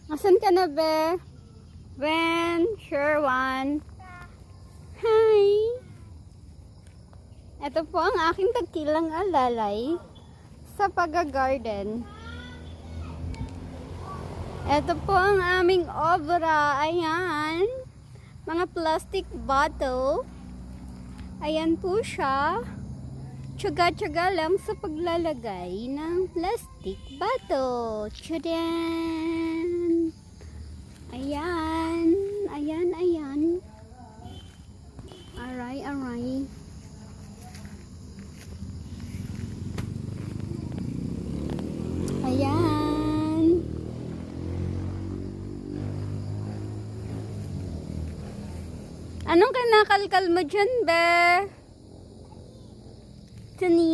Asan ka na, be? Ben, Sherwan. Hi! Ito po ang aking tagkilang alalay sa pag-garden. Ito po ang aming obra. Ayan. Mga plastic bottle. Ayan po siya. Tsaga-tsaga lang sa paglalagay ng plastic bottle. Tchadan! Ayan. Ayan, ayan. Aray, aray. Ayan. Anong kinakalkal mo dyan, be? Tani?